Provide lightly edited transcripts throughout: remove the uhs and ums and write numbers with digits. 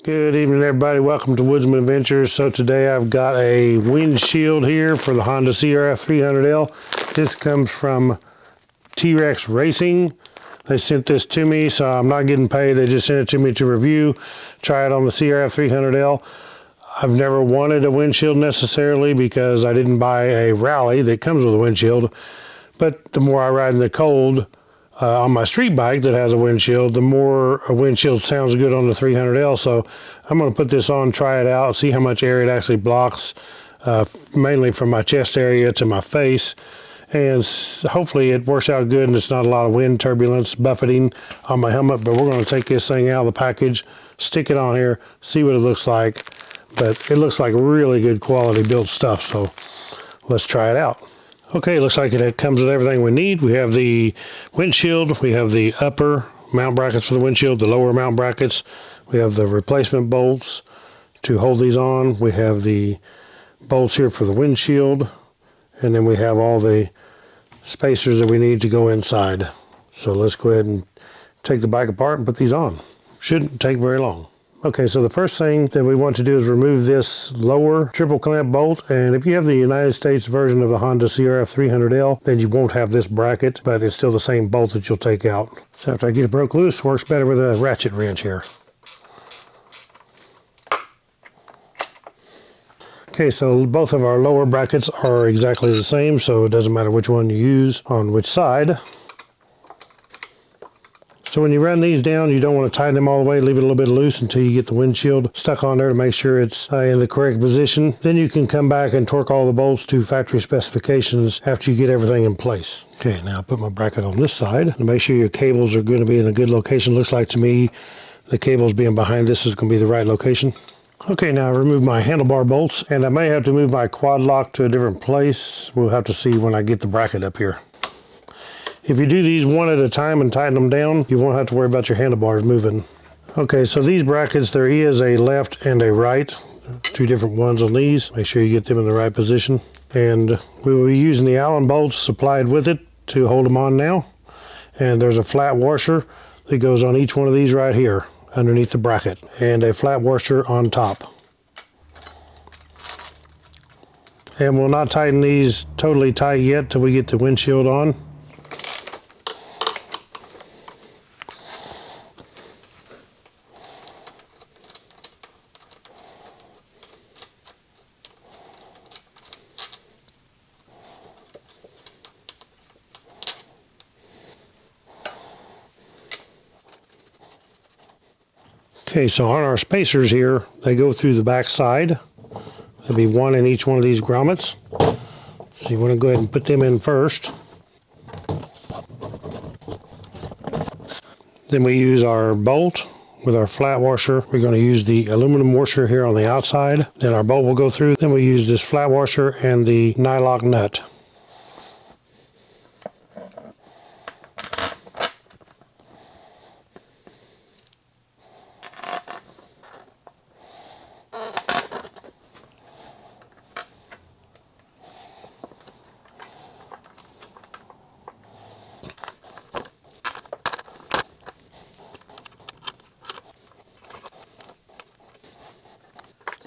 Good evening, everybody. Welcome to Woodzman Adventures. So today I've got a windshield here for the Honda CRF300L. This comes from T-Rex Racing. They sent this to me, so I'm not getting paid. They just sent it to me to review, try it on the CRF300L. I've never wanted a windshield necessarily because I didn't buy a Rally that comes with a windshield. But the more I ride in the cold, on my street bike that has a windshield, the more a windshield sounds good on the 300L. So I'm going to put this on, try it out, see how much air it actually blocks, mainly from my chest area to my face. And hopefully it works out good and it's not a lot of wind turbulence buffeting on my helmet. But we're going to take this thing out of the package, stick it on here, see what it looks like. But it looks like really good quality built stuff. So let's try it out. Okay, looks like it comes with everything we need. We have the windshield, we have the upper mount brackets for the windshield, the lower mount brackets. We have the replacement bolts to hold these on. We have the bolts here for the windshield. And then we have all the spacers that we need to go inside. So let's go ahead and take the bike apart and put these on. Shouldn't take very long. Okay, so the first thing that we want to do is remove this lower triple clamp bolt. And if you have the United States version of the Honda CRF300L, then you won't have this bracket, but it's still the same bolt that you'll take out. So after I get it broke loose, works better with a ratchet wrench here. Okay, so both of our lower brackets are exactly the same, so it doesn't matter which one you use on which side. So when you run these down, you don't want to tighten them all the way, leave it a little bit loose until you get the windshield stuck on there to make sure it's in the correct position. Then you can come back and torque all the bolts to factory specifications after you get everything in place. Okay, now I'll put my bracket on this side to make sure your cables are going to be in a good location. Looks like to me the cables being behind this is going to be the right location. Okay, now I remove my handlebar bolts, and I may have to move my quad lock to a different place. We'll have to see when I get the bracket up here. If you do these one at a time and tighten them down, you won't have to worry about your handlebars moving. Okay, so these brackets, there is a left and a right, two different ones on these. Make sure you get them in the right position. And we will be using the Allen bolts supplied with it to hold them on now. And there's a flat washer that goes on each one of these right here underneath the bracket, and a flat washer on top. And we'll not tighten these totally tight yet till we get the windshield on. Okay, so on our spacers here, they go through the back side. There'll be one in each one of these grommets. So you want to go ahead and put them in first. Then we use our bolt with our flat washer. We're going to use the aluminum washer here on the outside. Then our bolt will go through. Then we use this flat washer and the nylock nut.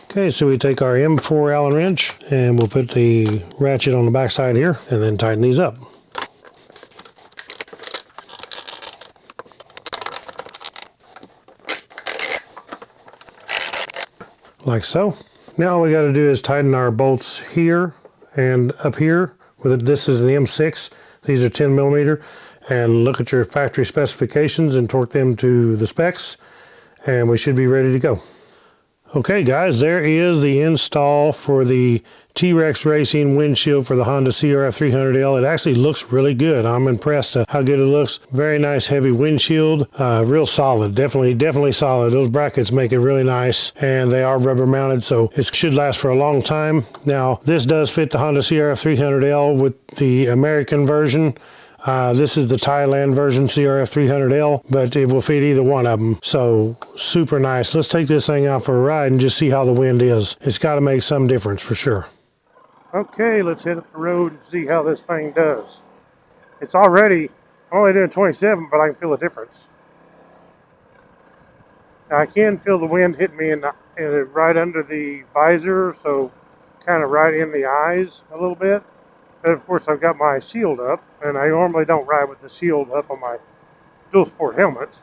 Okay, so we take our M4 Allen wrench and we'll put the ratchet on the back side here and then tighten these up. Like so. Now all we got to do is tighten our bolts here and up here. This is an M6. These are 10 millimeter. And look at your factory specifications and torque them to the specs. And we should be ready to go. Okay guys, there is the install for the T-Rex Racing windshield for the Honda CRF300L. It actually looks really good. I'm impressed at how good it looks. Very nice heavy windshield, real solid, definitely solid. Those brackets make it really nice, and they are rubber mounted, so it should last for a long time. Now, this does fit the Honda CRF300L with the American version. This is the Thailand version CRF300L, but it will fit either one of them. So super nice. Let's take this thing out for a ride and just see how the wind is. It's got to make some difference for sure. Okay, let's hit up the road and see how this thing does. It's already, I'm only doing 27, but I can feel the difference. I can feel the wind hitting me right under the visor, so kind of right in the eyes a little bit. But of course I've got my shield up, and I normally don't ride with the shield up on my DUALSPORT helmet.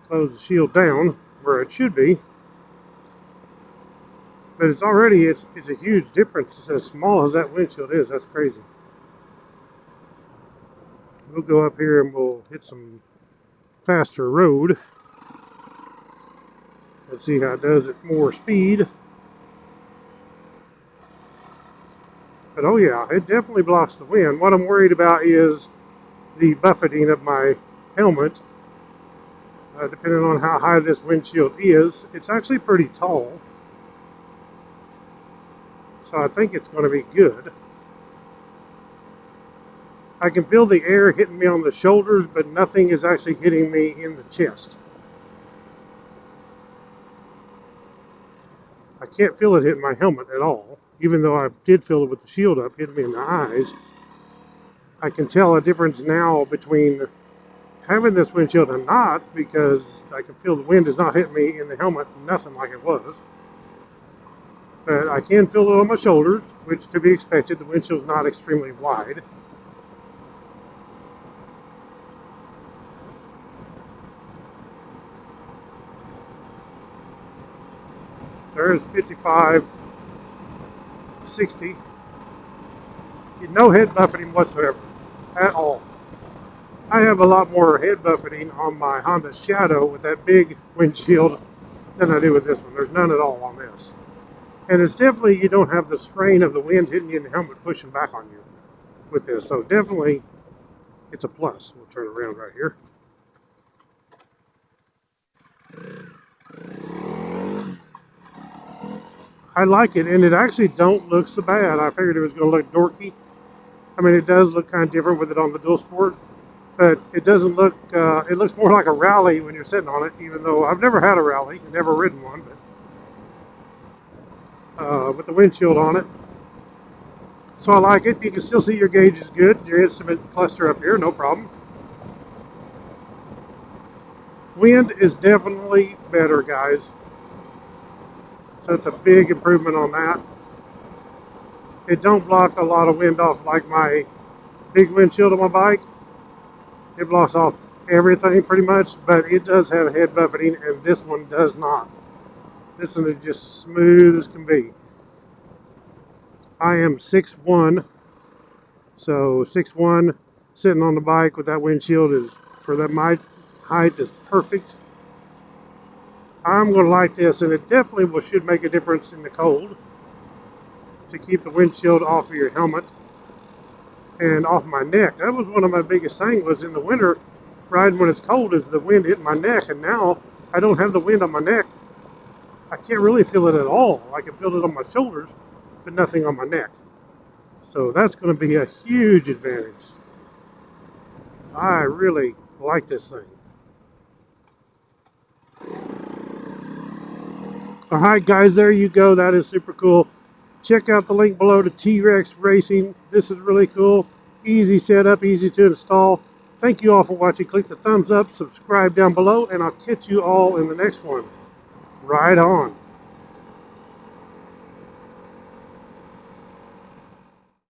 Close the shield down where it should be. But it's a huge difference. It's as small as that windshield is. That's crazy. We'll go up here and we'll hit some faster road. Let's see how it does at more speed. But oh yeah, it definitely blocks the wind. What I'm worried about is the buffeting of my helmet. Depending on how high this windshield is, it's actually pretty tall. So I think it's going to be good. I can feel the air hitting me on the shoulders, but nothing is actually hitting me in the chest. I can't feel it hitting my helmet at all, even though I did feel it with the shield up, hitting me in the eyes. I can tell a difference now between having this windshield and not, because I can feel the wind is not hitting me in the helmet, nothing like it was. But I can feel it on my shoulders, which to be expected. The windshield's not extremely wide. There's 55, 60. No head buffeting whatsoever, at all. I have a lot more head buffeting on my Honda Shadow with that big windshield than I do with this one. There's none at all on this. And it's definitely, you don't have the strain of the wind hitting you in the helmet pushing back on you with this. So definitely, it's a plus. We'll turn around right here. I like it, and it actually don't look so bad. I figured it was going to look dorky. I mean, it does look kind of different with it on the DUALSPORT, but it doesn't look, it looks more like a rally when you're sitting on it, even though I've never had a rally, never ridden one, but with the windshield on it. So I like it. You can still see your gauges good, your instrument cluster up here, no problem. Wind is definitely better, guys. So it's a big improvement on that. It don't block a lot of wind off like my big windshield on my bike. It blocks off everything pretty much, but it does have head buffeting, and this one does not. This one is just smooth as can be. I am 6'1", so 6'1", sitting on the bike with that windshield is, for that my height, is perfect. I'm going to like this, and it definitely should make a difference in the cold to keep the windshield off of your helmet and off my neck. That was one of my biggest things, was in the winter, riding when it's cold, is the wind hitting my neck, and now I don't have the wind on my neck. I can't really feel it at all. I can feel it on my shoulders, but nothing on my neck. So that's going to be a huge advantage. I really like this thing. Alright guys, there you go. That is super cool. Check out the link below to T-Rex Racing. This is really cool. Easy setup, easy to install. Thank you all for watching. Click the thumbs up, subscribe down below, and I'll catch you all in the next one. Ride on.